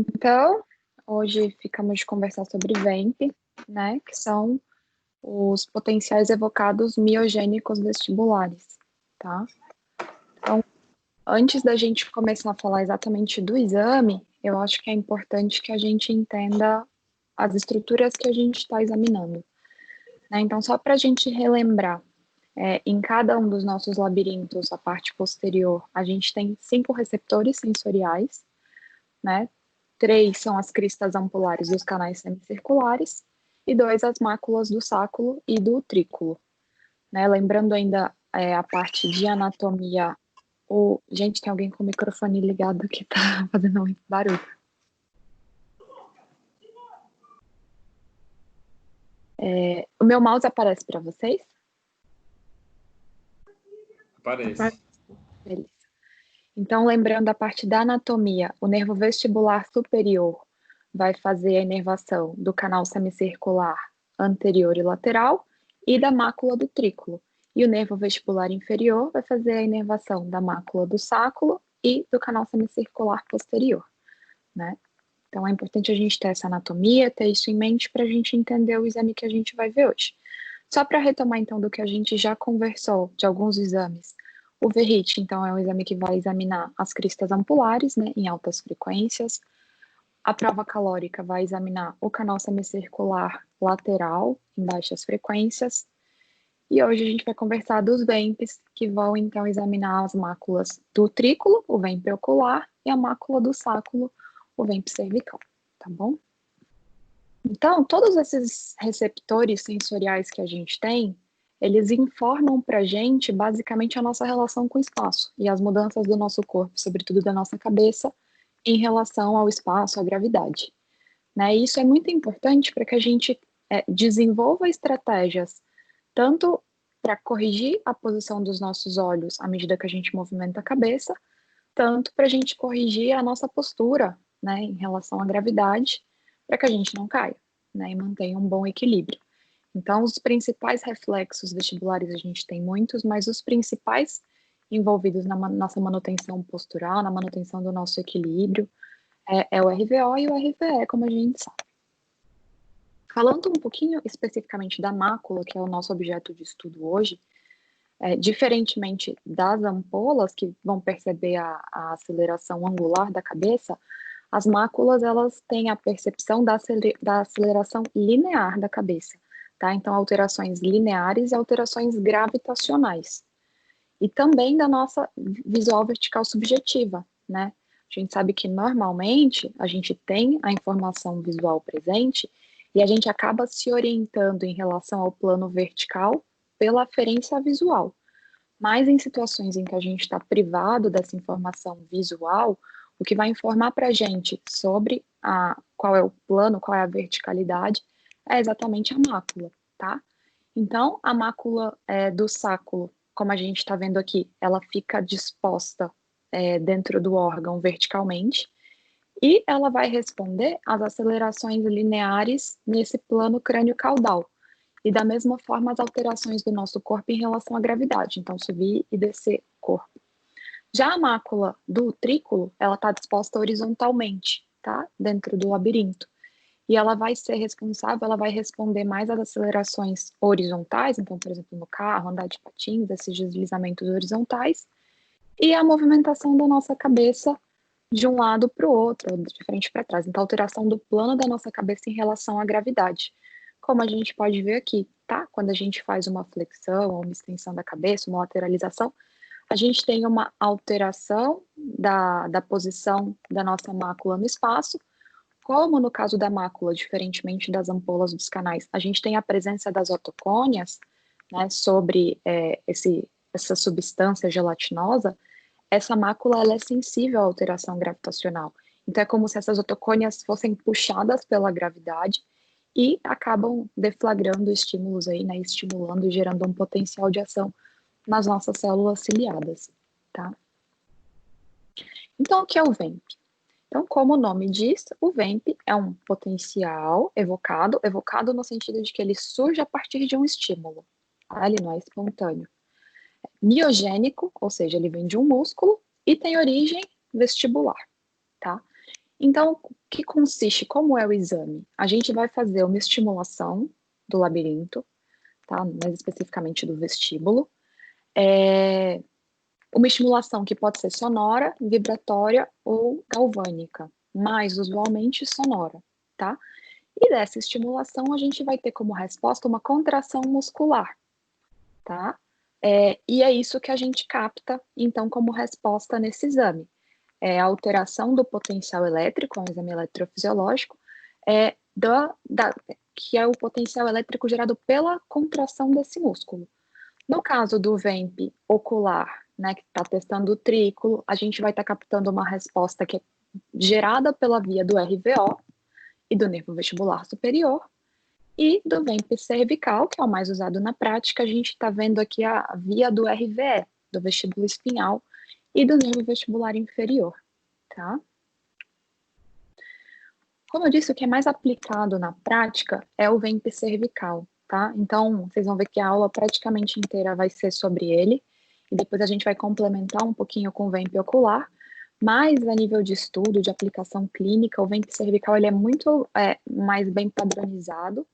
Então, hoje ficamos de conversar sobre VEMP, né, que são os potenciais evocados miogênicos vestibulares, tá? Então, antes da gente começar a falar exatamente do exame, eu acho que é importante que a gente entenda as estruturas que a gente está examinando, né? Então, só para a gente relembrar, em cada um dos nossos labirintos, a parte posterior, a gente tem 5 receptores sensoriais, né? 3 são as cristas ampulares dos canais semicirculares e 2 as máculas do sáculo e do trículo, né? Lembrando ainda a parte de anatomia. Gente, tem alguém com o microfone ligado que tá fazendo muito barulho. O meu mouse aparece para vocês? Aparece. Beleza. Então, lembrando a parte da anatomia, o nervo vestibular superior vai fazer a inervação do canal semicircular anterior e lateral e da mácula do trículo. E o nervo vestibular inferior vai fazer a inervação da mácula do sáculo e do canal semicircular posterior, né? Então, é importante a gente ter essa anatomia, ter isso em mente para a gente entender o exame que a gente vai ver hoje. Só para retomar, então, do que a gente já conversou, de alguns exames. O VERIT, então, é um exame que vai examinar as cristas ampulares, né, em altas frequências. A prova calórica vai examinar o canal semicircular lateral, em baixas frequências. E hoje a gente vai conversar dos VEMPs, que vão, então, examinar as máculas do trículo, o VEMP ocular, e a mácula do sáculo, o VEMP cervical, tá bom? Então, todos esses receptores sensoriais que a gente tem, eles informam para a gente, basicamente, a nossa relação com o espaço e as mudanças do nosso corpo, sobretudo da nossa cabeça, em relação ao espaço, à gravidade, né? E isso é muito importante para que a gente desenvolva estratégias, tanto para corrigir a posição dos nossos olhos à medida que a gente movimenta a cabeça, tanto para a gente corrigir a nossa postura, né, em relação à gravidade, para que a gente não caia, né, e mantenha um bom equilíbrio. Então, os principais reflexos vestibulares, a gente tem muitos, mas os principais envolvidos na nossa manutenção postural, na manutenção do nosso equilíbrio, é o RVO e o RVE, como a gente sabe. Falando um pouquinho especificamente da mácula, que é o nosso objeto de estudo hoje, diferentemente das ampolas, que vão perceber a aceleração angular da cabeça, as máculas, elas têm a percepção da aceleração linear da cabeça, tá? Então, alterações lineares e alterações gravitacionais. E também da nossa visual vertical subjetiva, né? A gente sabe que, normalmente, a gente tem a informação visual presente e a gente acaba se orientando em relação ao plano vertical pela aferência visual. Mas em situações em que a gente está privado dessa informação visual, o que vai informar para a gente sobre qual é o plano, qual é a verticalidade, é exatamente a mácula, tá? Então, a mácula do sáculo, como a gente está vendo aqui, ela fica disposta dentro do órgão verticalmente, e ela vai responder às acelerações lineares nesse plano crânio-caudal. E da mesma forma, as alterações do nosso corpo em relação à gravidade, então subir e descer o corpo. Já a mácula do trículo, ela está disposta horizontalmente, tá? Dentro do labirinto. E ela vai ser responsável, ela vai responder mais às acelerações horizontais, então, por exemplo, no carro, andar de patins, esses deslizamentos horizontais, e a movimentação da nossa cabeça de um lado para o outro, de frente para trás. Então, a alteração do plano da nossa cabeça em relação à gravidade. Como a gente pode ver aqui, tá? Quando a gente faz uma flexão ou uma extensão da cabeça, uma lateralização, a gente tem uma alteração da posição da nossa mácula no espaço, como no caso da mácula, diferentemente das ampolas dos canais, a gente tem a presença das otocônias, né, sobre essa substância gelatinosa. Essa mácula, ela é sensível à alteração gravitacional. Então, é como se essas otocônias fossem puxadas pela gravidade e acabam deflagrando estímulos aí, né, estimulando e gerando um potencial de ação nas nossas células ciliadas, tá? Então, o que é o VEMP? Então, como o nome diz, o VEMP é um potencial evocado no sentido de que ele surge a partir de um estímulo, tá? Ele não é espontâneo. Miogênico, ou seja, ele vem de um músculo e tem origem vestibular, tá? Então, o que consiste? Como é o exame? A gente vai fazer uma estimulação do labirinto, tá? Mais especificamente do vestíbulo. Uma estimulação que pode ser sonora, vibratória ou galvânica, mais usualmente sonora, tá? E dessa estimulação a gente vai ter como resposta uma contração muscular, tá? E é isso que a gente capta, então, como resposta nesse exame. A alteração do potencial elétrico, é um exame eletrofisiológico, que é o potencial elétrico gerado pela contração desse músculo. No caso do VEMP ocular, né, que está testando o trículo, a gente vai estar captando uma resposta que é gerada pela via do RVO e do nervo vestibular superior, e do VEMP cervical, que é o mais usado na prática, a gente está vendo aqui a via do RVE, do vestíbulo espinhal, e do nervo vestibular inferior, tá? Como eu disse, o que é mais aplicado na prática é o VEMP cervical, tá? Então, vocês vão ver que a aula praticamente inteira vai ser sobre ele, e depois a gente vai complementar um pouquinho com o VEMP ocular, mas a nível de estudo, de aplicação clínica, o VEMP cervical ele é muito mais bem padronizado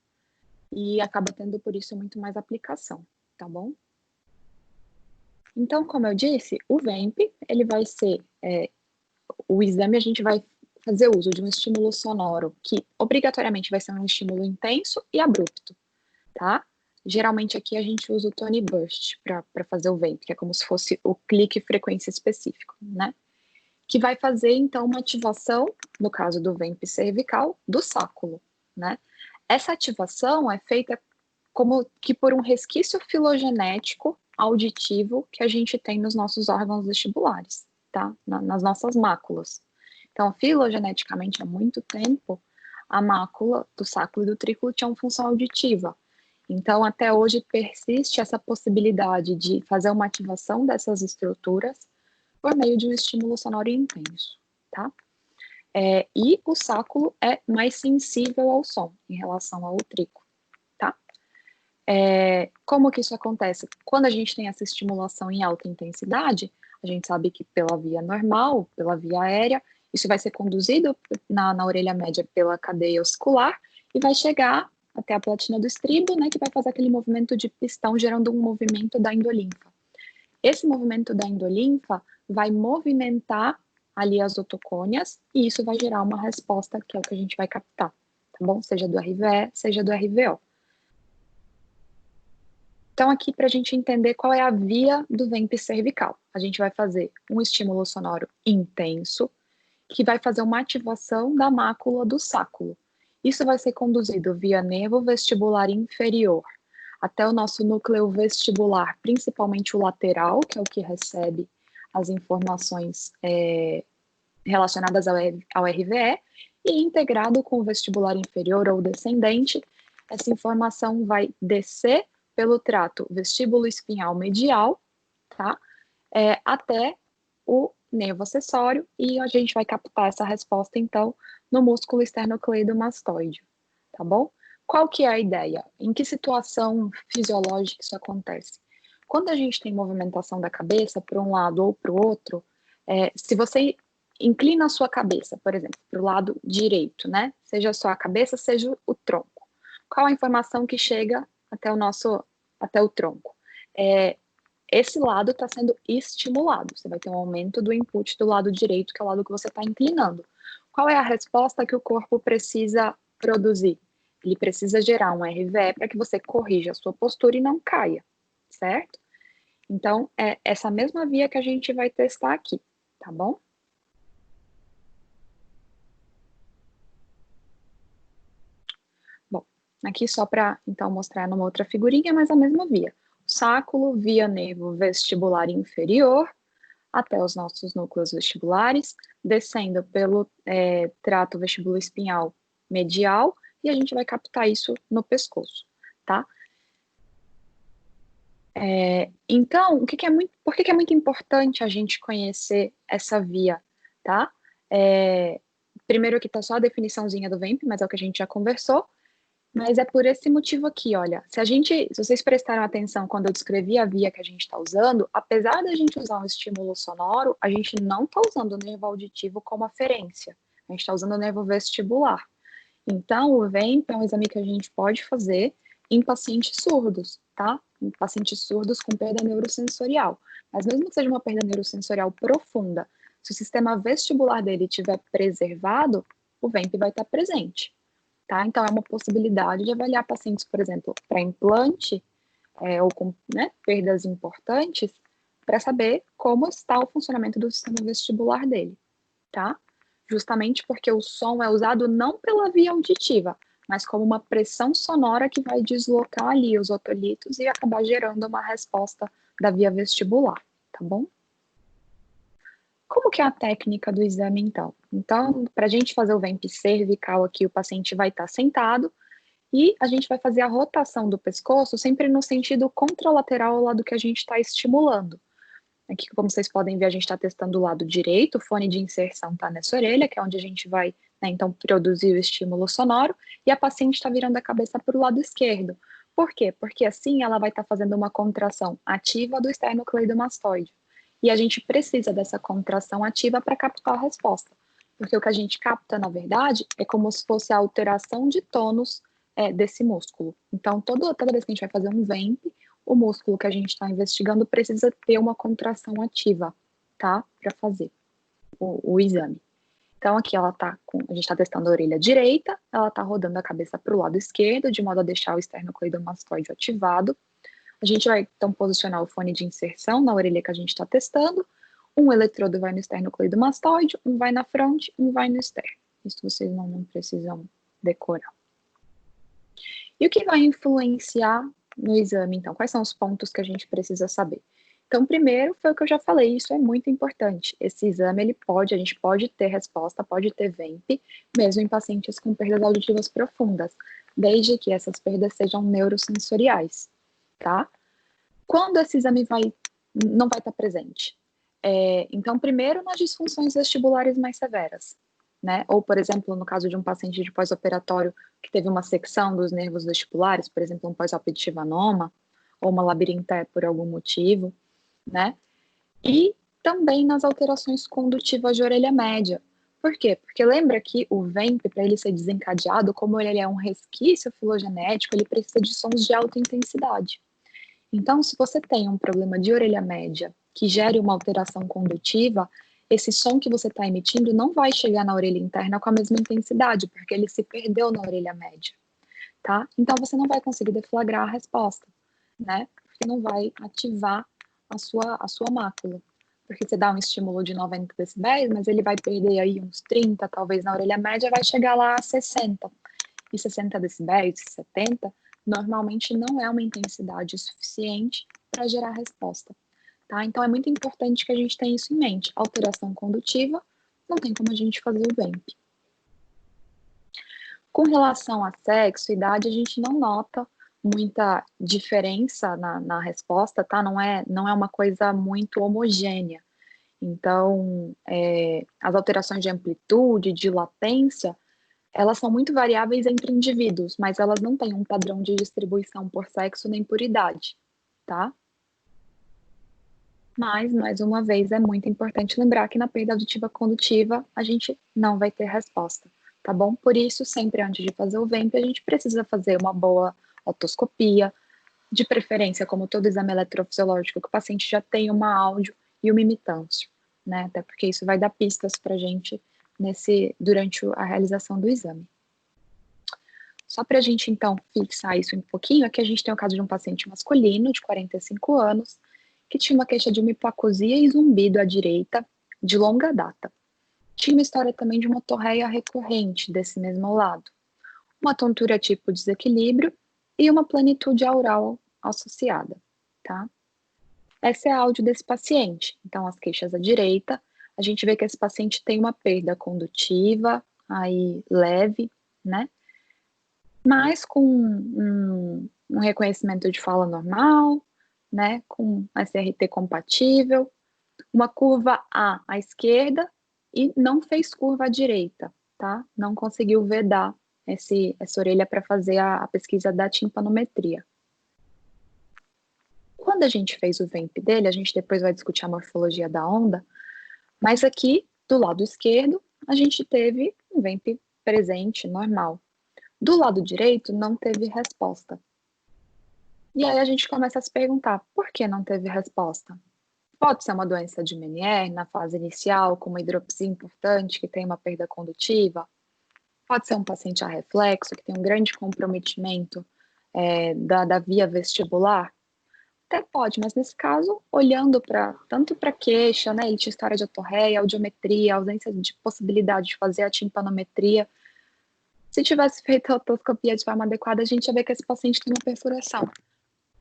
e acaba tendo, por isso, muito mais aplicação, tá bom? Então, como eu disse, o VEMP, ele vai ser, o exame a gente vai fazer uso de um estímulo sonoro que obrigatoriamente vai ser um estímulo intenso e abrupto, tá? Geralmente aqui a gente usa o tone burst para fazer o VEMP, que é como se fosse o clique frequência específico, né? Que vai fazer, então, uma ativação, no caso do VEMP cervical, do sáculo, né? Essa ativação é feita como que por um resquício filogenético auditivo que a gente tem nos nossos órgãos vestibulares, tá? Nas nossas máculas. Então, filogeneticamente, há muito tempo, a mácula do sáculo e do trículo tinham função auditiva. Então, até hoje, persiste essa possibilidade de fazer uma ativação dessas estruturas por meio de um estímulo sonoro intenso, tá? E o sáculo é mais sensível ao som em relação ao trículo, tá? Como que isso acontece? Quando a gente tem essa estimulação em alta intensidade, a gente sabe que pela via normal, pela via aérea, isso vai ser conduzido na orelha média pela cadeia oscular e vai chegar até a platina do estribo, né, que vai fazer aquele movimento de pistão, gerando um movimento da endolinfa. Esse movimento da endolinfa vai movimentar ali as otocônias e isso vai gerar uma resposta que é o que a gente vai captar, tá bom? Seja do RVE, seja do RVO. Então, aqui para a gente entender qual é a via do VEMP cervical. A gente vai fazer um estímulo sonoro intenso, que vai fazer uma ativação da mácula do sáculo. Isso vai ser conduzido via nervo vestibular inferior até o nosso núcleo vestibular, principalmente o lateral, que é o que recebe as informações relacionadas ao RVE, e integrado com o vestibular inferior ou descendente, essa informação vai descer pelo trato vestíbulo espinhal medial, tá? Até o nervo acessório, e a gente vai captar essa resposta, então, no músculo esternocleidomastoide, tá bom? Qual que é a ideia? Em que situação fisiológica isso acontece? Quando a gente tem movimentação da cabeça para um lado ou para o outro, se você inclina a sua cabeça, por exemplo, para o lado direito, né? Seja só a cabeça, seja o tronco. Qual a informação que chega até o tronco? Esse lado está sendo estimulado. Você vai ter um aumento do input do lado direito, que é o lado que você está inclinando. Qual é a resposta que o corpo precisa produzir? Ele precisa gerar um RVE para que você corrija a sua postura e não caia, certo? Então, é essa mesma via que a gente vai testar aqui, tá bom? Bom, aqui só para, então, mostrar numa outra figurinha, mas a mesma via. Sáculo via nervo vestibular inferior, até os nossos núcleos vestibulares, descendo pelo trato vestibulo espinhal medial, e a gente vai captar isso no pescoço, tá? Então, por que é muito importante a gente conhecer essa via, tá? Primeiro aqui tá só a definiçãozinha do VEMP, mas é o que a gente já conversou, mas é por esse motivo aqui, olha, se vocês prestaram atenção quando eu descrevi a via que a gente está usando, apesar da gente usar um estímulo sonoro, a gente não está usando o nervo auditivo como aferência. A gente está usando o nervo vestibular. Então, o VEMP é um exame que a gente pode fazer em pacientes surdos, tá? Em pacientes surdos com perda neurosensorial. Mas mesmo que seja uma perda neurosensorial profunda, se o sistema vestibular dele estiver preservado, o VEMP vai estar presente, tá? Então, é uma possibilidade de avaliar pacientes, por exemplo, para implante, ou com, né, perdas importantes, para saber como está o funcionamento do sistema vestibular dele, tá? Justamente porque o som é usado não pela via auditiva, mas como uma pressão sonora que vai deslocar ali os otolitos e acabar gerando uma resposta da via vestibular, tá bom? Como que é a técnica do exame, então? Então, para a gente fazer o VEMP cervical aqui, o paciente vai estar sentado e a gente vai fazer a rotação do pescoço sempre no sentido contralateral ao lado que a gente está estimulando. Aqui, como vocês podem ver, a gente está testando o lado direito, o fone de inserção está nessa orelha, que é onde a gente vai, né, então, produzir o estímulo sonoro, e a paciente está virando a cabeça para o lado esquerdo. Por quê? Porque assim ela vai estar fazendo uma contração ativa do esternocleidomastoide. E a gente precisa dessa contração ativa para captar a resposta. Porque o que a gente capta, na verdade, é como se fosse a alteração de tônus desse músculo. Então, toda vez que a gente vai fazer um VEMP, o músculo que a gente está investigando precisa ter uma contração ativa, tá? Para fazer o exame. Então, aqui ela tá a gente está testando a orelha direita, ela está rodando a cabeça para o lado esquerdo, de modo a deixar o esternocleidomastoide ativado. A gente vai, então, posicionar o fone de inserção na orelha que a gente está testando. Um eletrodo vai no esternocleidomastoide, um vai na fronte, um vai no externo. Isso vocês não precisam decorar. E o que vai influenciar no exame, então? Quais são os pontos que a gente precisa saber? Então, primeiro, foi o que eu já falei, isso é muito importante. Esse exame, a gente pode ter resposta, pode ter VEMP, mesmo em pacientes com perdas auditivas profundas, desde que essas perdas sejam neurosensoriais, tá? Quando esse exame não vai estar presente? Então, primeiro, nas disfunções vestibulares mais severas, né? Ou, por exemplo, no caso de um paciente de pós-operatório que teve uma secção dos nervos vestibulares, por exemplo, um pós-op de Chivanoma, ou uma labirintite por algum motivo, né? E também nas alterações condutivas de orelha média. Por quê? Porque lembra que o VEMP, para ele ser desencadeado, como ele é um resquício filogenético, ele precisa de sons de alta intensidade. Então, se você tem um problema de orelha média que gere uma alteração condutiva, esse som que você está emitindo não vai chegar na orelha interna com a mesma intensidade, porque ele se perdeu na orelha média, tá? Então, você não vai conseguir deflagrar a resposta, né? Porque não vai ativar a sua mácula. Porque você dá um estímulo de 90 decibéis, mas ele vai perder aí uns 30, talvez na orelha média, vai chegar lá a 60. E 60 decibéis, 70, normalmente não é uma intensidade suficiente para gerar resposta, tá? Então, é muito importante que a gente tenha isso em mente. Alteração condutiva, não tem como a gente fazer o VEMP. Com relação a sexo, idade, a gente não nota muita diferença na resposta, tá? Não é uma coisa muito homogênea. Então, as alterações de amplitude, de latência, elas são muito variáveis entre indivíduos, mas elas não têm um padrão de distribuição por sexo nem por idade, tá? Mas, mais uma vez, é muito importante lembrar que na perda auditiva condutiva a gente não vai ter resposta, tá bom? Por isso, sempre antes de fazer o VEMP, a gente precisa fazer uma boa otoscopia, de preferência, como todo exame eletrofisiológico, que o paciente já tenha uma áudio e uma imitância, né? Até porque isso vai dar pistas para a gente durante a realização do exame. Só para a gente, então, fixar isso um pouquinho, aqui a gente tem o caso de um paciente masculino, de 45 anos, que tinha uma queixa de uma hipoacusia e zumbido à direita, de longa data. Tinha uma história também de uma torreia recorrente desse mesmo lado, uma tontura tipo desequilíbrio e uma plenitude aural associada, tá? Essa é a áudio desse paciente. Então, as queixas à direita, a gente vê que esse paciente tem uma perda condutiva, aí leve, né? Mas com um reconhecimento de fala normal, né? Com SRT compatível, uma curva A à esquerda e não fez curva à direita, tá? Não conseguiu vedar essa orelha para fazer a pesquisa da timpanometria. Quando a gente fez o VEMP dele, a gente depois vai discutir a morfologia da onda, mas aqui, do lado esquerdo, a gente teve um VEMP presente, normal. Do lado direito, não teve resposta. E aí a gente começa a se perguntar, por que não teve resposta? Pode ser uma doença de Meniere, na fase inicial, com uma hidropsia importante, que tem uma perda condutiva. Pode ser um paciente a reflexo, que tem um grande comprometimento da via vestibular. Até pode, mas nesse caso, olhando tanto para queixa, né, ele tinha história de atorreia, audiometria, ausência de possibilidade de fazer a timpanometria. Se tivesse feito a otoscopia de forma adequada, a gente ia ver que esse paciente tem uma perfuração.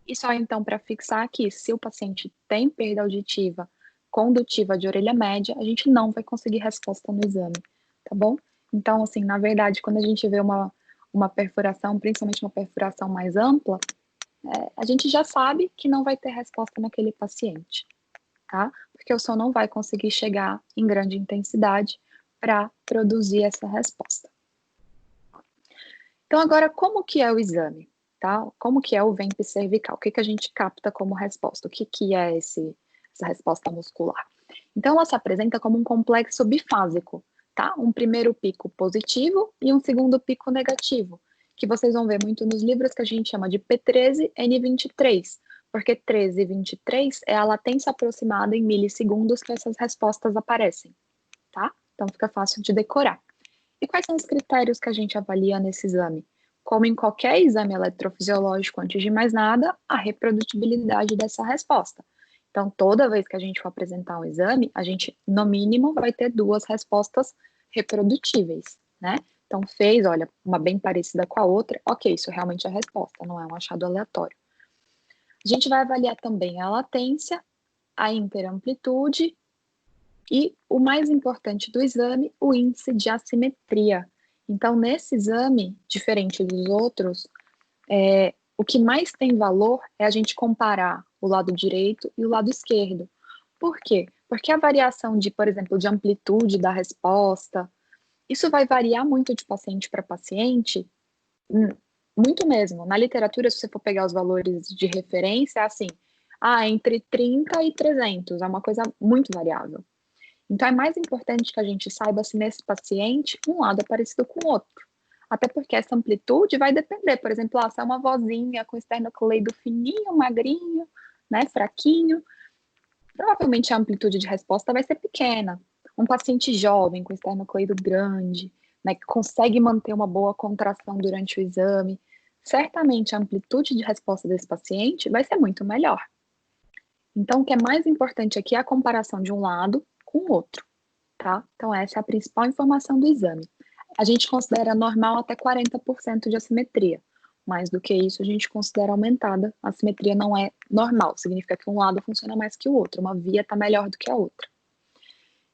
E só então para fixar aqui, se o paciente tem perda auditiva condutiva de orelha média, a gente não vai conseguir resposta no exame, tá bom? Então, assim, na verdade, quando a gente vê uma perfuração, principalmente uma perfuração mais ampla, a gente já sabe que não vai ter resposta naquele paciente, tá? Porque o som não vai conseguir chegar em grande intensidade para produzir essa resposta. Então, agora, como que é o exame? Tá? Como que é o VEMP cervical? O que a gente capta como resposta? O que é essa resposta muscular? Então, ela se apresenta como um complexo bifásico, tá? Um primeiro pico positivo e um segundo pico negativo, que vocês vão ver muito nos livros que a gente chama de P13, N23, porque 13 e 23 é a latência aproximada em milissegundos que essas respostas aparecem, tá? Então, fica fácil de decorar. E quais são os critérios que a gente avalia nesse exame? Como em qualquer exame eletrofisiológico, antes de mais nada, a reprodutibilidade dessa resposta. Então, toda vez que a gente for apresentar um exame, a gente, no mínimo, vai ter 2 respostas reprodutíveis, né? Então, fez, olha, uma bem parecida com a outra, ok, isso realmente é a resposta, não é um achado aleatório. A gente vai avaliar também a latência, a interamplitude e, o mais importante do exame, o índice de assimetria. Então, nesse exame, diferente dos outros, o que mais tem valor é a gente comparar o lado direito e o lado esquerdo. Por quê? Porque a variação de, por exemplo, de amplitude da resposta, isso vai variar muito de paciente para paciente, muito mesmo. Na literatura, se você for pegar os valores de referência, é assim, entre 30 e 300, é uma coisa muito variável. Então, é mais importante que a gente saiba se nesse paciente um lado é parecido com o outro. Até porque essa amplitude vai depender, por exemplo, se é uma vozinha com esternocleido fininho, magrinho, né, fraquinho, provavelmente a amplitude de resposta vai ser pequena. Um paciente jovem com esternocleido grande, né, que consegue manter uma boa contração durante o exame, certamente a amplitude de resposta desse paciente vai ser muito melhor. Então, o que é mais importante aqui é a comparação de um lado com o outro, tá? Então, essa é a principal informação do exame. A gente considera normal até 40% de assimetria. Mais do que isso, a gente considera aumentada. A assimetria não é normal, significa que um lado funciona mais que o outro, uma via está melhor do que a outra.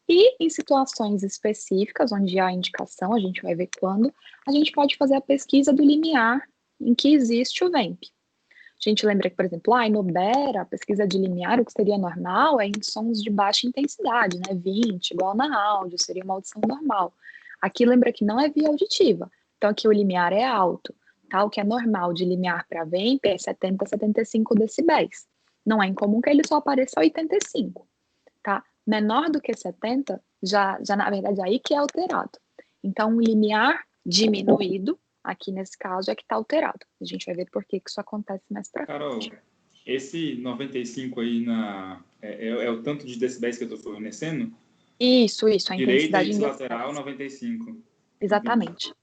E em situações específicas, onde há indicação, a gente vai ver quando, a gente pode fazer a pesquisa do limiar em que existe o VEMP. A gente lembra que, por exemplo, no Bera, a pesquisa de limiar, o que seria normal é em sons de baixa intensidade, né? 20, igual na áudio, seria uma audição normal. Aqui lembra que não é via auditiva, então aqui o limiar é alto, tá? O que é normal de limiar para VEMP é 70 a 75 decibéis. Não é incomum que ele só apareça 85, tá? Menor do que 70, já na verdade aí que é alterado. Então, um limiar diminuído, aqui nesse caso, é que está alterado. A gente vai ver por que isso acontece mais para frente. Carol, esse 95 aí é o tanto de decibéis que eu estou fornecendo? Isso, a Direita intensidade e em lateral, decibéis. 95. Exatamente.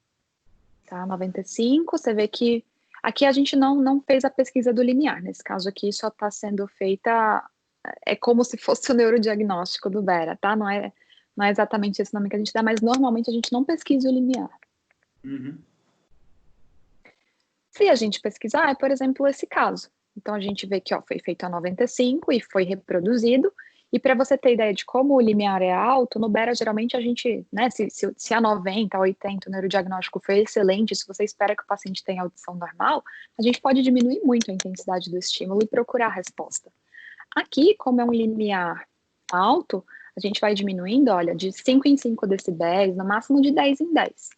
Tá, 95, você vê que aqui a gente não fez a pesquisa do limiar. Nesse caso aqui só está sendo feita, é como se fosse o neurodiagnóstico do Bera, tá? Não é exatamente esse nome que a gente dá, mas normalmente a gente não pesquisa o limiar. Uhum. Se a gente pesquisar, é, por exemplo, esse caso. Então, a gente vê que foi feito a 95 e foi reproduzido. E para você ter ideia de como o limiar é alto, no Bera, geralmente, a gente, né, se a 90, a 80, o neurodiagnóstico foi excelente, se você espera que o paciente tenha audição normal, a gente pode diminuir muito a intensidade do estímulo e procurar a resposta. Aqui, como é um limiar alto, a gente vai diminuindo, olha, de 5 em 5 decibéis, no máximo de 10 em 10.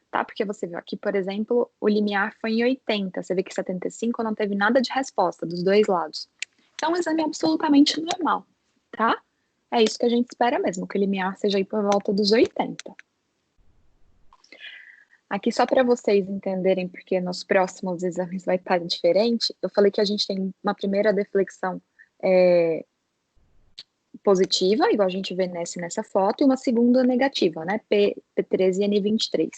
Tá? Porque você viu aqui, por exemplo, o limiar foi em 80, você vê que 75 não teve nada de resposta dos dois lados. Então, o exame é absolutamente normal, tá? É isso que a gente espera mesmo, que o limiar seja aí por volta dos 80. Aqui, só para vocês entenderem, porque nos próximos exames vai estar diferente, eu falei que a gente tem uma primeira deflexão positiva, igual a gente vê nessa foto, e uma segunda negativa, né? P13 e N23.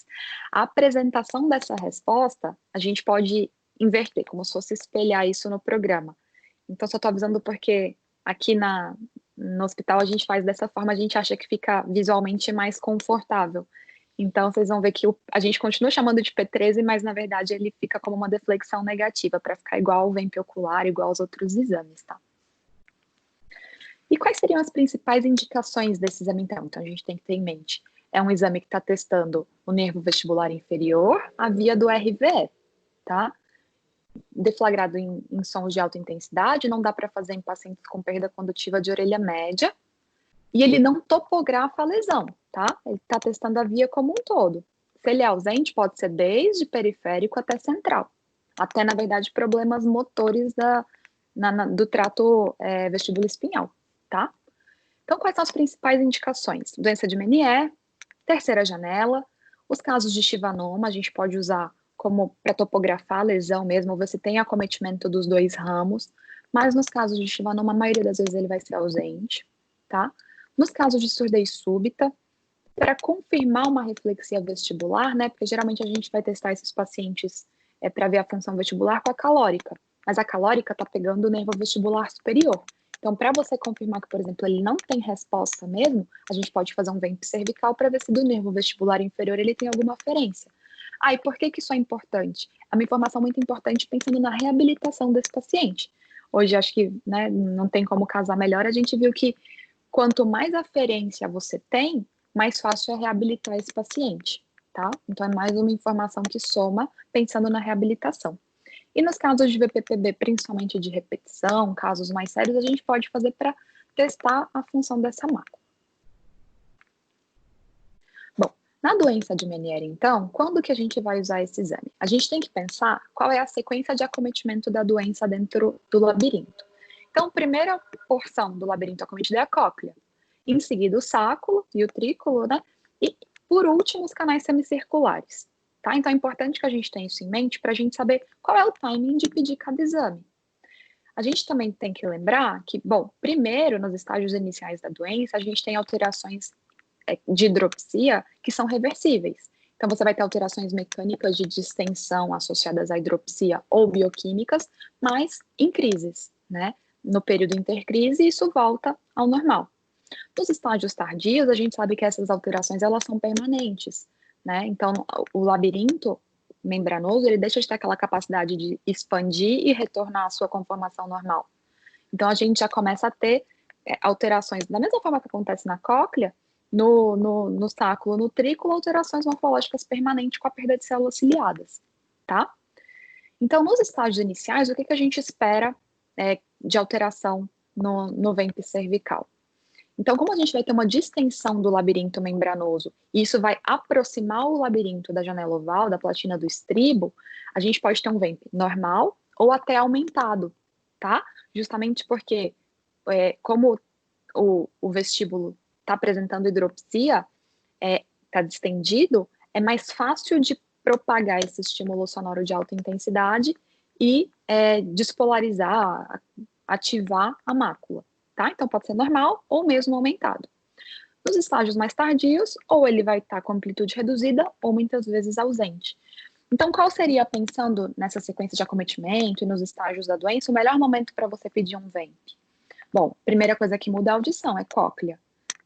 A apresentação dessa resposta, a gente pode inverter, como se fosse espelhar isso no programa. Então, só estou avisando porque aqui no hospital a gente faz dessa forma, a gente acha que fica visualmente mais confortável. Então, vocês vão ver que a gente continua chamando de P13, mas na verdade ele fica como uma deflexão negativa, para ficar igual ao VEMP ocular, igual aos outros exames, tá? E quais seriam as principais indicações desse exame, então? Então, a gente tem que ter em mente. É um exame que está testando o nervo vestibular inferior, a via do RVE, tá? Deflagrado em sons de alta intensidade, não dá para fazer em pacientes com perda condutiva de orelha média, e ele não topografa a lesão, tá? Ele está testando a via como um todo. Se ele é ausente, pode ser desde periférico até central, até, na verdade, problemas motores do trato vestíbulo espinhal, tá? Então, quais são as principais indicações? Doença de Meniere, terceira janela, os casos de chivanoma, a gente pode usar como para topografar a lesão mesmo, você tem acometimento dos dois ramos, mas nos casos de chivanoma, a maioria das vezes ele vai ser ausente, tá? Nos casos de surdez súbita, para confirmar uma reflexia vestibular, né, porque geralmente a gente vai testar esses pacientes para ver a função vestibular com a calórica, mas a calórica está pegando o nervo vestibular superior. Então, para você confirmar que, por exemplo, ele não tem resposta mesmo, a gente pode fazer um VEMP cervical para ver se do nervo vestibular inferior ele tem alguma aferência. Ah, e por que isso é importante? É uma informação muito importante pensando na reabilitação desse paciente. Hoje, acho que, né, não tem como casar melhor, a gente viu que quanto mais aferência você tem, mais fácil é reabilitar esse paciente, tá? Então, é mais uma informação que soma pensando na reabilitação. E nos casos de VPPB, principalmente de repetição, casos mais sérios, a gente pode fazer para testar a função dessa mácula. Bom, na doença de Meniere, então, quando que a gente vai usar esse exame? A gente tem que pensar qual é a sequência de acometimento da doença dentro do labirinto. Então, a primeira porção do labirinto acometida é a cóclea, em seguida o sáculo e o trículo, né? E, por último, os canais semicirculares. Tá? Então, é importante que a gente tenha isso em mente para a gente saber qual é o timing de pedir cada exame. A gente também tem que lembrar que, bom, primeiro, nos estágios iniciais da doença, a gente tem alterações de hidropsia que são reversíveis. Então, você vai ter alterações mecânicas de distensão associadas à hidropsia ou bioquímicas, mas em crises, né? No período intercrise, isso volta ao normal. Nos estágios tardios, a gente sabe que essas alterações, elas são permanentes, né? Então, o labirinto membranoso, ele deixa de ter aquela capacidade de expandir e retornar à sua conformação normal. Então, a gente já começa a ter alterações, da mesma forma que acontece na cóclea, no sáculo, no trículo, alterações morfológicas permanentes com a perda de células ciliadas, tá? Então, nos estágios iniciais, o que a gente espera de alteração no VEMP cervical? Então, como a gente vai ter uma distensão do labirinto membranoso, e isso vai aproximar o labirinto da janela oval, da platina do estribo, a gente pode ter um VEMP normal ou até aumentado, tá? Justamente porque, como o vestíbulo está apresentando hidropsia, está distendido, é mais fácil de propagar esse estímulo sonoro de alta intensidade e despolarizar, ativar a mácula, tá? Então, pode ser normal ou mesmo aumentado. Nos estágios mais tardios, ou ele vai estar com amplitude reduzida ou muitas vezes ausente. Então, qual seria, pensando nessa sequência de acometimento e nos estágios da doença, o melhor momento para você pedir um VEMP? Bom, primeira coisa que muda é a audição, é cóclea,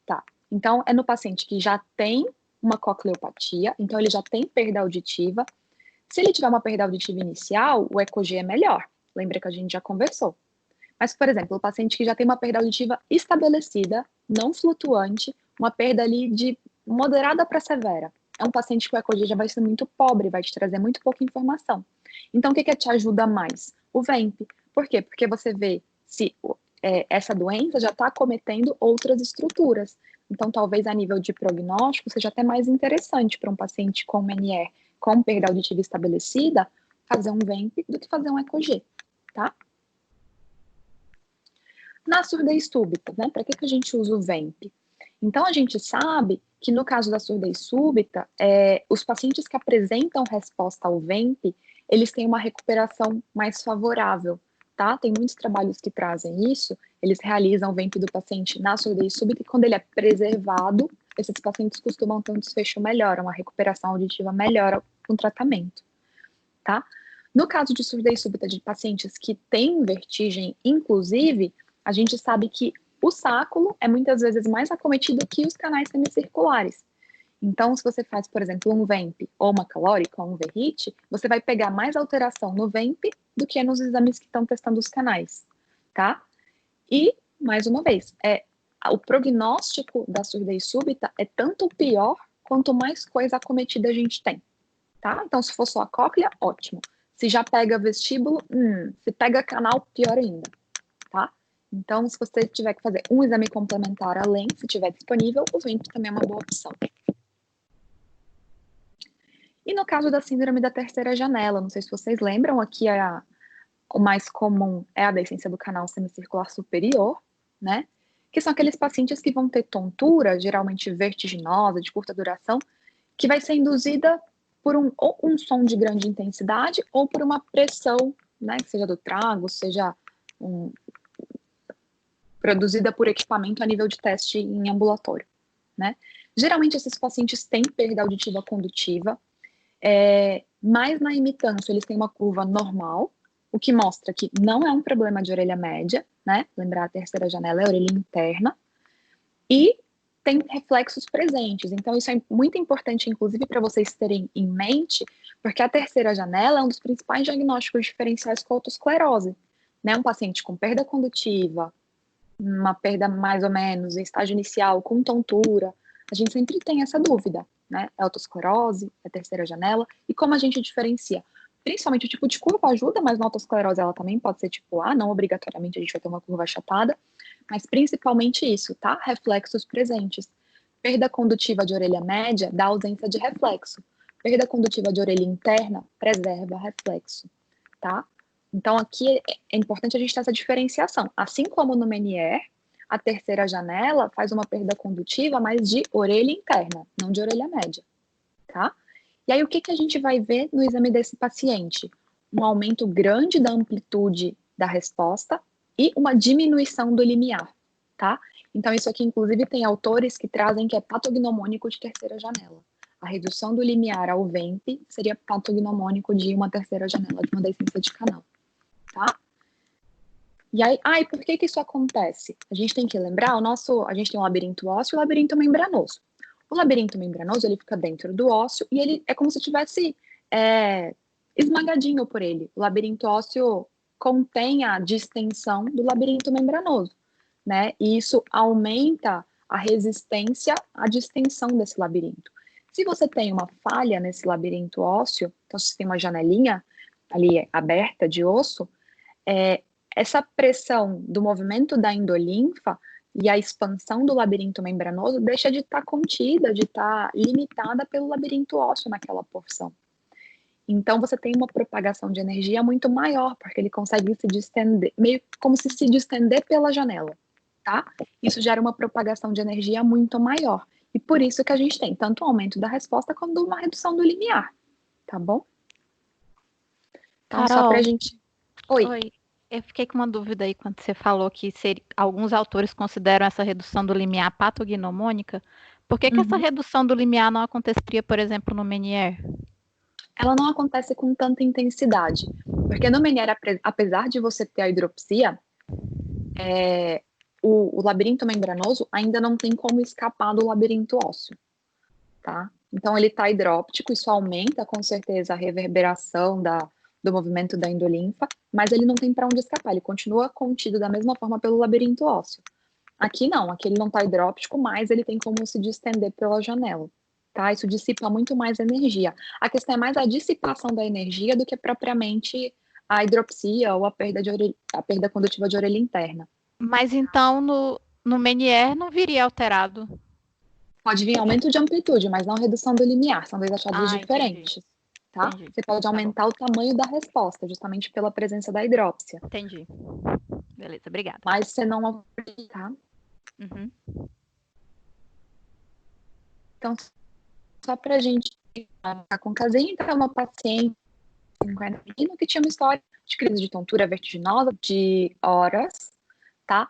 tá? Então, é no paciente que já tem uma cocleopatia, então ele já tem perda auditiva. Se ele tiver uma perda auditiva inicial, o ECOG é melhor. Lembra que a gente já conversou. Mas, por exemplo, o paciente que já tem uma perda auditiva estabelecida, não flutuante, uma perda ali de moderada para severa, é um paciente que o ECOG já vai ser muito pobre, vai te trazer muito pouca informação. Então, o que te ajuda mais? O VEMP. Por quê? Porque você vê se essa doença já está acometendo outras estruturas. Então, talvez a nível de prognóstico seja até mais interessante para um paciente com Meniere, com perda auditiva estabelecida, fazer um VEMP do que fazer um ECOG, tá? Na surdez súbita, né? Para que a gente usa o VEMP? Então, a gente sabe que no caso da surdez súbita, os pacientes que apresentam resposta ao VEMP, eles têm uma recuperação mais favorável, tá? Tem muitos trabalhos que trazem isso, eles realizam o VEMP do paciente na surdez súbita e quando ele é preservado, esses pacientes costumam ter um desfecho melhor, uma recuperação auditiva melhor com o tratamento, tá? No caso de surdez súbita de pacientes que têm vertigem, inclusive, a gente sabe que o sáculo é muitas vezes mais acometido que os canais semicirculares. Então, se você faz, por exemplo, um VEMP ou uma calórica ou um VRIT, você vai pegar mais alteração no VEMP do que nos exames que estão testando os canais, tá? E, mais uma vez, o prognóstico da surdez súbita é tanto pior quanto mais coisa acometida a gente tem, tá? Então, se for só a cóclea, ótimo. Se já pega vestíbulo, se pega canal, pior ainda, tá? Então, se você tiver que fazer um exame complementar além, se tiver disponível, o VEMP também é uma boa opção. E no caso da síndrome da terceira janela, não sei se vocês lembram, aqui o mais comum é a deiscência do canal semicircular superior, né? Que são aqueles pacientes que vão ter tontura, geralmente vertiginosa, de curta duração, que vai ser induzida por ou um som de grande intensidade ou por uma pressão, né? Seja do trago, seja produzida por equipamento a nível de teste em ambulatório, né? Geralmente esses pacientes têm perda auditiva condutiva, mas na imitância eles têm uma curva normal, o que mostra que não é um problema de orelha média, né? Lembrar, a terceira janela é a orelha interna, e tem reflexos presentes. Então, isso é muito importante, inclusive, para vocês terem em mente, porque a terceira janela é um dos principais diagnósticos diferenciais com a otosclerose, né? Um paciente com perda condutiva, uma perda mais ou menos em estágio inicial, com tontura, a gente sempre tem essa dúvida, né? É autosclerose, é terceira janela, e como a gente diferencia? Principalmente o tipo de curva ajuda, mas na autosclerose ela também pode ser tipo A, não obrigatoriamente a gente vai ter uma curva achatada, mas principalmente isso, tá? Reflexos presentes. Perda condutiva de orelha média dá ausência de reflexo. Perda condutiva de orelha interna preserva reflexo, tá? Então, aqui é importante a gente ter essa diferenciação. Assim como no Meniere, a terceira janela faz uma perda condutiva, mas de orelha interna, não de orelha média, tá? E aí, o que a gente vai ver no exame desse paciente? Um aumento grande da amplitude da resposta e uma diminuição do limiar, tá? Então, isso aqui, inclusive, tem autores que trazem que é patognomônico de terceira janela. A redução do limiar ao VEMP seria patognomônico de uma terceira janela, de uma deiscência de canal. Tá? E aí, e por que isso acontece? A gente tem que lembrar, a gente tem um labirinto ósseo e um labirinto membranoso. O labirinto membranoso, ele fica dentro do ósseo e ele é como se tivesse esmagadinho por ele. O labirinto ósseo contém a distensão do labirinto membranoso, né? E isso aumenta a resistência à distensão desse labirinto. Se você tem uma falha nesse labirinto ósseo, então se tem uma janelinha ali aberta de osso, essa pressão do movimento da endolinfa e a expansão do labirinto membranoso deixa de estar contida, de estar limitada pelo labirinto ósseo naquela porção. Então, você tem uma propagação de energia muito maior, porque ele consegue se distender, meio como se distender pela janela, tá? Isso gera uma propagação de energia muito maior. E por isso que a gente tem tanto um aumento da resposta quanto uma redução do limiar, tá bom? Então, Carol, só pra gente... Oi. Eu fiquei com uma dúvida aí quando você falou que alguns autores consideram essa redução do limiar patognomônica. Por que essa redução do limiar não aconteceria, por exemplo, no Meniere? Ela não acontece com tanta intensidade, porque no Meniere, apesar de você ter a hidropsia, o labirinto membranoso ainda não tem como escapar do labirinto ósseo, tá? Então, ele está hidróptico, isso aumenta, com certeza, a reverberação do movimento da endolinfa, mas ele não tem para onde escapar, ele continua contido da mesma forma pelo labirinto ósseo. Aqui não, aqui ele não está hidróptico, mas ele tem como se distender pela janela, tá? Isso dissipa muito mais energia. A questão é mais a dissipação da energia do que propriamente a hidropsia ou a perda condutiva de orelha interna. Mas então, no Meniere não viria alterado? Pode vir aumento de amplitude, mas não redução do limiar, são dois achados diferentes. Entendi. Tá? Entendi. Você pode aumentar o tamanho da resposta, justamente pela presença da hidrópsia. Entendi. Beleza, obrigada. Mas você não tá? Então, só para a gente ficar com o casinho, então, uma paciente de 50 anos que tinha uma história de crise de tontura vertiginosa de horas, tá?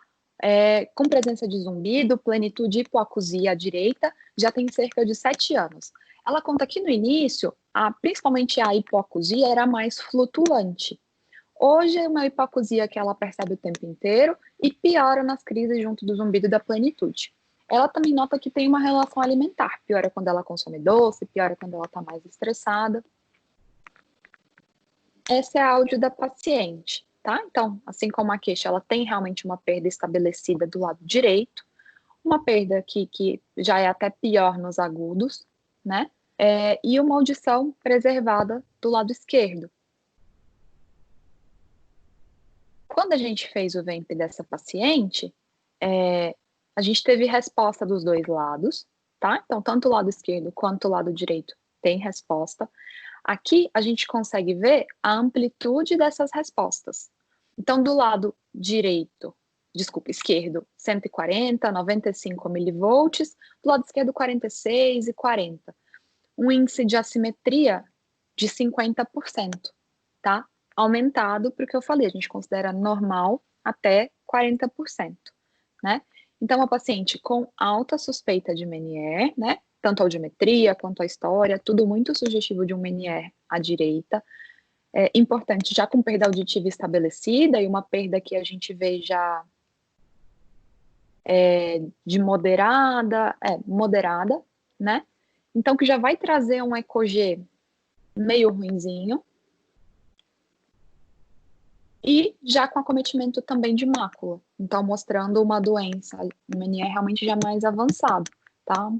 Com presença de zumbido, plenitude e hipoacusia à direita, já tem cerca de 7 anos. Ela conta que no início, principalmente a hipoacusia era mais flutuante. Hoje é uma hipoacusia que ela percebe o tempo inteiro e piora nas crises junto do zumbido e da plenitude. Ela também nota que tem uma relação alimentar, piora quando ela consome doce, piora quando ela está mais estressada. Essa é a áudio da paciente, tá? Então, assim como a queixa, ela tem realmente uma perda estabelecida do lado direito, uma perda que já é até pior nos agudos, né? E uma audição preservada do lado esquerdo. Quando a gente fez o VEMP dessa paciente, a gente teve resposta dos dois lados, tá? Então, tanto o lado esquerdo quanto o lado direito tem resposta. Aqui, a gente consegue ver a amplitude dessas respostas. Então, do lado esquerdo, 140, 95 milivolts, do lado esquerdo, 46 e 40. Um índice de assimetria de 50%, tá? Aumentado, porque eu falei, a gente considera normal até 40%, né? Então, uma paciente com alta suspeita de Meniere, né? Tanto a audiometria quanto a história, tudo muito sugestivo de um Meniere à direita. Importante, já com perda auditiva estabelecida e uma perda que a gente vê já de moderada, né? Então, que já vai trazer um ECOG meio ruinzinho. E já com acometimento também de mácula. Então, mostrando uma doença, o Meniere realmente já mais avançado, tá?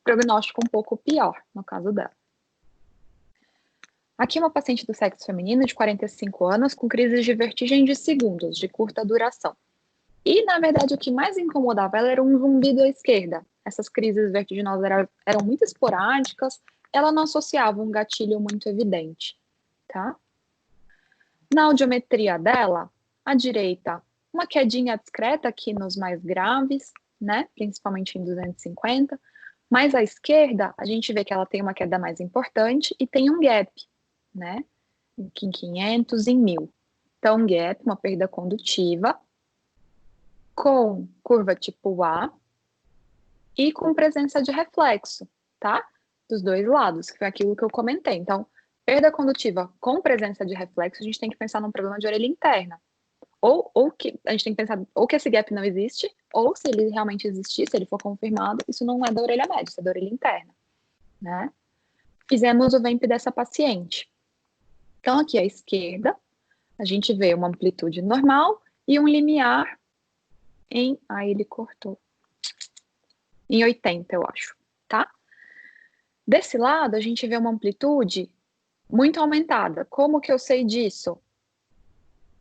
Prognóstico um pouco pior, no caso dela. Aqui uma paciente do sexo feminino de 45 anos com crises de vertigem de segundos, de curta duração. E, na verdade, o que mais incomodava ela era um zumbido à esquerda. Essas crises vertiginosas eram muito esporádicas, ela não associava um gatilho muito evidente, tá? Na audiometria dela, à direita, uma quedinha discreta aqui nos mais graves, né? Principalmente em 250. Mas à esquerda, a gente vê que ela tem uma queda mais importante e tem um gap, né? Em 500 e 1000. Então, um gap, uma perda condutiva, com curva tipo A e com presença de reflexo, tá? Dos dois lados, que foi aquilo que eu comentei. Então, perda condutiva com presença de reflexo, a gente tem que pensar num problema de orelha interna. Ou que a gente tem que pensar ou que esse gap não existe, ou se ele realmente existir, se ele for confirmado, isso não é da orelha média, isso é da orelha interna, né? Fizemos o VEMP dessa paciente. Então, aqui à esquerda, a gente vê uma amplitude normal e um limiar aí ele cortou. Em 80, eu acho, tá? Desse lado, a gente vê uma amplitude muito aumentada. Como que eu sei disso?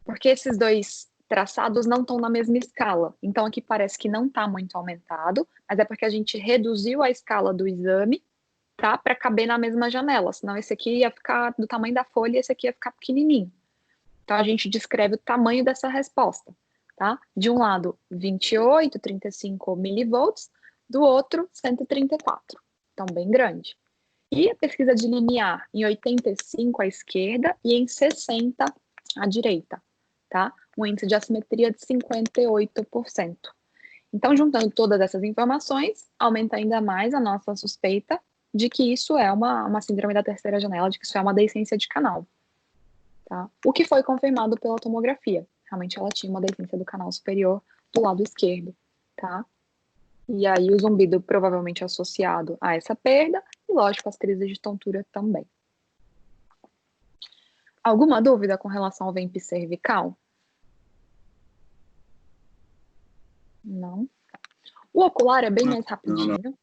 Porque esses dois traçados não estão na mesma escala. Então, aqui parece que não está muito aumentado, mas é porque a gente reduziu a escala do exame, tá? Para caber na mesma janela. Senão, esse aqui ia ficar do tamanho da folha e esse aqui ia ficar pequenininho. Então, a gente descreve o tamanho dessa resposta, tá? De um lado, 28, 35 milivolts, do outro, 134. Então, bem grande. E a pesquisa de limiar em 85 à esquerda e em 60 à direita, tá? Um índice de assimetria de 58%. Então, juntando todas essas informações, aumenta ainda mais a nossa suspeita de que isso é uma síndrome da terceira janela, de que isso é uma deiscência de canal, tá? O que foi confirmado pela tomografia. Realmente ela tinha uma deiscência do canal superior do lado esquerdo, tá? E aí o zumbido provavelmente associado a essa perda e, lógico, as crises de tontura também. Alguma dúvida com relação ao VEMP cervical? Não. O ocular é bem mais rapidinho.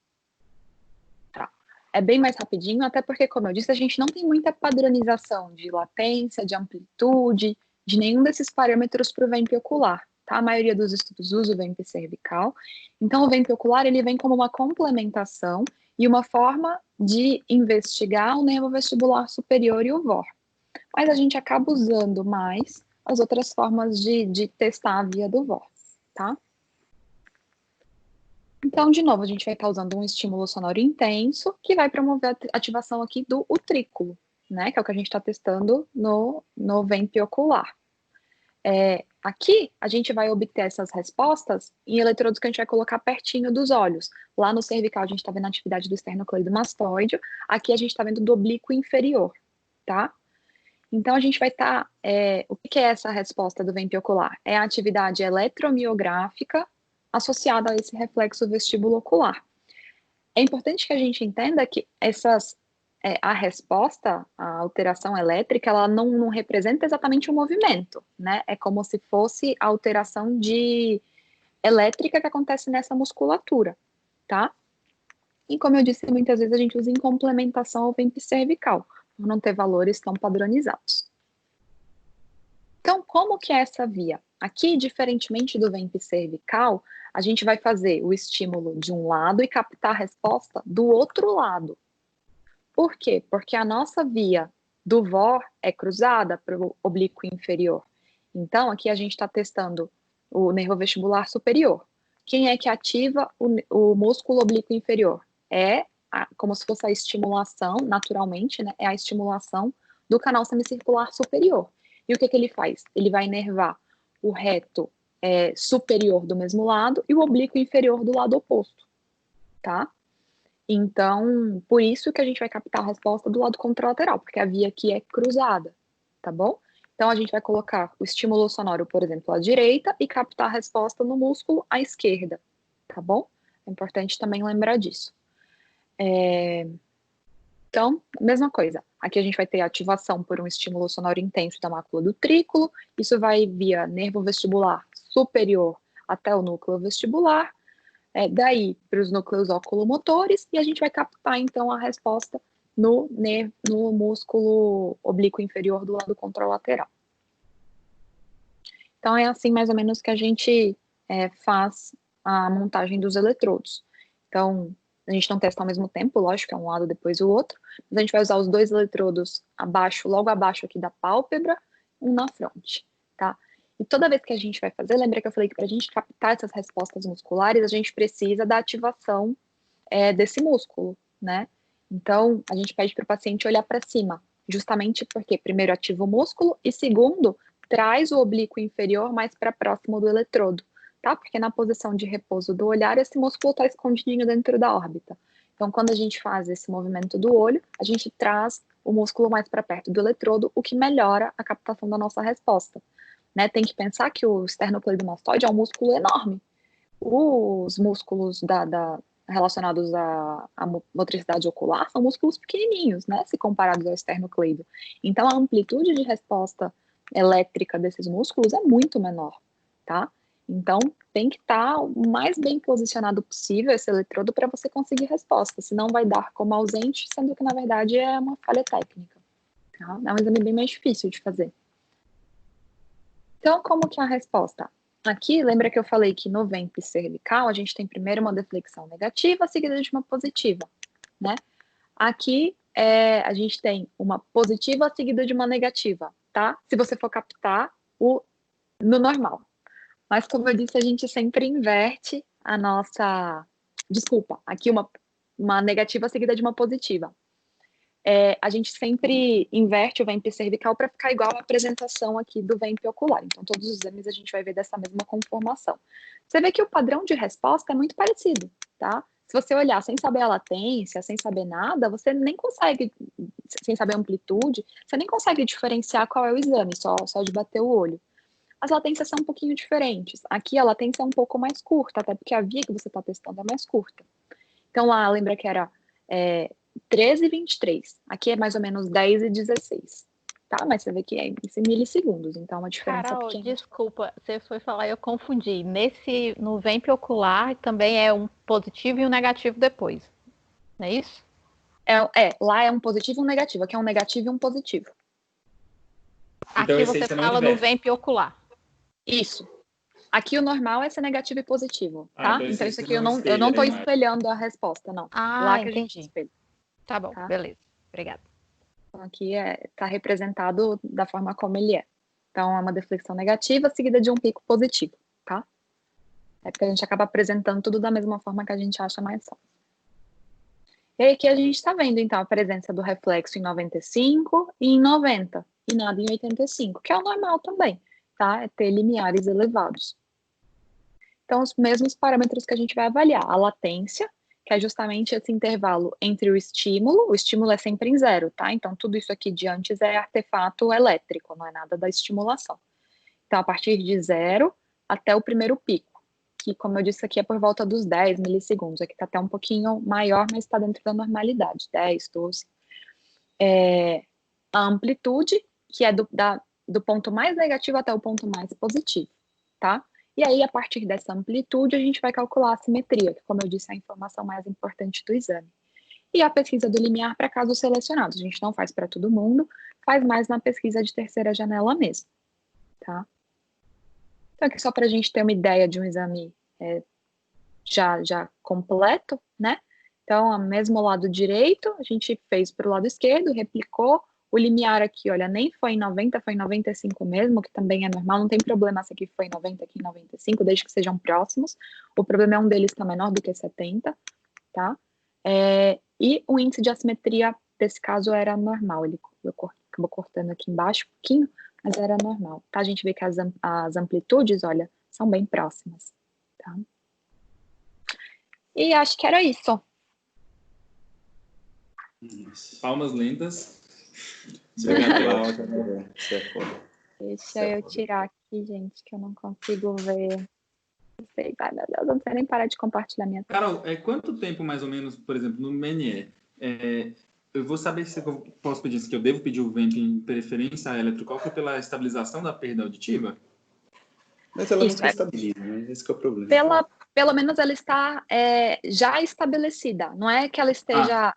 Tá. É bem mais rapidinho, até porque, como eu disse, a gente não tem muita padronização de latência, de amplitude, de nenhum desses parâmetros para o VEMP ocular. Tá? A maioria dos estudos usa o VEMP cervical. Então, o VEMP ocular ele vem como uma complementação e uma forma de investigar o nervo vestibular superior e o VOR. Mas a gente acaba usando mais as outras formas de testar a via do VOR, tá? Então, de novo, a gente vai estar usando um estímulo sonoro intenso que vai promover a ativação aqui do utrículo, né? Que é o que a gente está testando no VEMP ocular. Aqui, a gente vai obter essas respostas em eletrodos que a gente vai colocar pertinho dos olhos. Lá no cervical, a gente está vendo a atividade do esternocleidomastoide. Aqui, a gente está vendo do oblíquo inferior, tá? Então, a gente vai estar... o que é essa resposta do VEMP ocular? É a atividade eletromiográfica associada a esse reflexo vestíbulo ocular. É importante que a gente entenda que a resposta, a alteração elétrica, ela não representa exatamente o movimento, né? É como se fosse a alteração elétrica que acontece nessa musculatura, tá? E como eu disse, muitas vezes a gente usa em complementação ao VEMP cervical, por não ter valores tão padronizados. Então, como que é essa via? Aqui, diferentemente do VEMP cervical, a gente vai fazer o estímulo de um lado e captar a resposta do outro lado. Por quê? Porque a nossa via do VOR é cruzada para o oblíquo inferior. Então, aqui a gente está testando o nervo vestibular superior. Quem é que ativa o músculo oblíquo inferior? Como se fosse a estimulação, naturalmente, né? É a estimulação do canal semicircular superior. E o que ele faz? Ele vai inervar o reto superior do mesmo lado e o oblíquo inferior do lado oposto, tá? Então, por isso que a gente vai captar a resposta do lado contralateral, porque a via aqui é cruzada, tá bom? Então, a gente vai colocar o estímulo sonoro, por exemplo, à direita e captar a resposta no músculo à esquerda, tá bom? É importante também lembrar disso. Então, mesma coisa. Aqui a gente vai ter ativação por um estímulo sonoro intenso da mácula do utrículo. Isso vai via nervo vestibular superior até o núcleo vestibular. Daí para os núcleos oculomotores. E a gente vai captar, então, a resposta no músculo oblíquo inferior do lado contralateral. Então, é assim mais ou menos que a gente faz a montagem dos eletrodos. Então, a gente não testa ao mesmo tempo, lógico, é um lado depois o outro, mas a gente vai usar os dois eletrodos logo abaixo aqui da pálpebra, um na fronte, tá? E toda vez que a gente vai fazer, lembra que eu falei que para a gente captar essas respostas musculares, a gente precisa da ativação desse músculo, né? Então, a gente pede para o paciente olhar para cima, justamente porque, primeiro, ativa o músculo e, segundo, traz o oblíquo inferior mais para próximo do eletrodo, tá? Porque na posição de repouso do olhar, esse músculo está escondidinho dentro da órbita. Então, quando a gente faz esse movimento do olho, a gente traz o músculo mais para perto do eletrodo, o que melhora a captação da nossa resposta. Né? Tem que pensar que o esternocleidomastoide é um músculo enorme. Os músculos relacionados à motricidade ocular são músculos pequenininhos, né? Se comparados ao esternocleido. Então, a amplitude de resposta elétrica desses músculos é muito menor, tá? Então, tem que estar o mais bem posicionado possível esse eletrodo para você conseguir resposta, senão vai dar como ausente, sendo que, na verdade, é uma falha técnica. Tá? É um exame bem mais difícil de fazer. Então, como que é a resposta? Aqui, lembra que eu falei que no VEMP cervical, a gente tem primeiro uma deflexão negativa, seguida de uma positiva, né? Aqui, a gente tem uma positiva seguida de uma negativa, tá? Se você for captar no normal. Mas, como eu disse, a gente sempre inverte a nossa... Desculpa, aqui uma negativa seguida de uma positiva. A gente sempre inverte o VEMP cervical para ficar igual à apresentação aqui do VEMP ocular. Então, todos os exames a gente vai ver dessa mesma conformação. Você vê que o padrão de resposta é muito parecido, tá? Se você olhar sem saber a latência, sem saber nada, você nem consegue, sem saber a amplitude, você nem consegue diferenciar qual é o exame, só de bater o olho. As latências são um pouquinho diferentes. Aqui a latência é um pouco mais curta, até porque a via que você está testando é mais curta. Então, lá, lembra que era 13 e 23. Aqui é mais ou menos 10 e 16. Tá? Mas você vê que é em milissegundos, então a diferença Carol, pequena. desculpa, você foi falar e eu confundi. No VEMP ocular também é um positivo e um negativo depois. Não é isso? Lá é um positivo e um negativo. Aqui é um negativo e um positivo. Então, Aqui você fala no VEMP ocular. Isso. Aqui o normal é ser negativo e positivo, tá? Então isso aqui eu não estou espelhando a resposta, não. Lá que a gente espelha. Tá bom, tá? Beleza. Obrigada. Então, aqui está representado da forma como ele é. Então, é uma deflexão negativa seguida de um pico positivo, tá? É porque a gente acaba apresentando tudo da mesma forma que a gente acha mais fácil. E aí aqui a gente está vendo, então, a presença do reflexo em 95 e em 90, e nada em 85, que é o normal também, tá? É ter limiares elevados. Então, os mesmos parâmetros que a gente vai avaliar. A latência, que é justamente esse intervalo entre o estímulo é sempre em zero, tá? Então, tudo isso aqui de antes é artefato elétrico, não é nada da estimulação. Então, a partir de 0 até o primeiro pico, que, como eu disse aqui, é por volta dos 10 milissegundos. Aqui está até um pouquinho maior, mas está dentro da normalidade, 10, 12. A amplitude, que é do ponto mais negativo até o ponto mais positivo, tá? E aí, a partir dessa amplitude, a gente vai calcular a simetria, que, como eu disse, é a informação mais importante do exame. E a pesquisa do limiar para casos selecionados. A gente não faz para todo mundo, faz mais na pesquisa de terceira janela mesmo, tá? Então, aqui só para a gente ter uma ideia de um exame já completo, né? Então, ao mesmo lado direito, a gente fez para o lado esquerdo, replicou. O limiar aqui, olha, nem foi em 90, foi em 95 mesmo, que também é normal, não tem problema se aqui foi em 90, aqui em 95, desde que sejam próximos. O problema é um deles está menor do que 70, tá? E o índice de assimetria desse caso era normal, ele acabou cortando aqui embaixo um pouquinho, mas era normal, tá? A gente vê que as amplitudes, olha, são bem próximas, tá? E acho que era isso. Palmas lentas. Deixa eu tirar aqui, gente, que eu não consigo ver. Não sei, ai meu Deus, eu não sei nem parar de compartilhar minha tela. Carol, quanto tempo mais ou menos, por exemplo, no Menier? Eu vou saber se eu posso pedir que eu devo pedir o vento em preferência a eletrocálculo pela estabilização da perda auditiva? Mas ela nunca estabiliza, né? Esse que é o problema. Pelo menos ela está já estabelecida, não é que ela esteja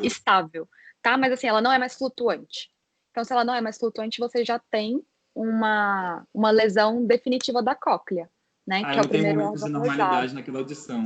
estável, tá? Mas assim, ela não é mais flutuante. Então, se ela não é mais flutuante, você já tem uma lesão definitiva da cóclea, né? Que é o não tem primeiro momentos de órgão normalidade lesado. naquela audição.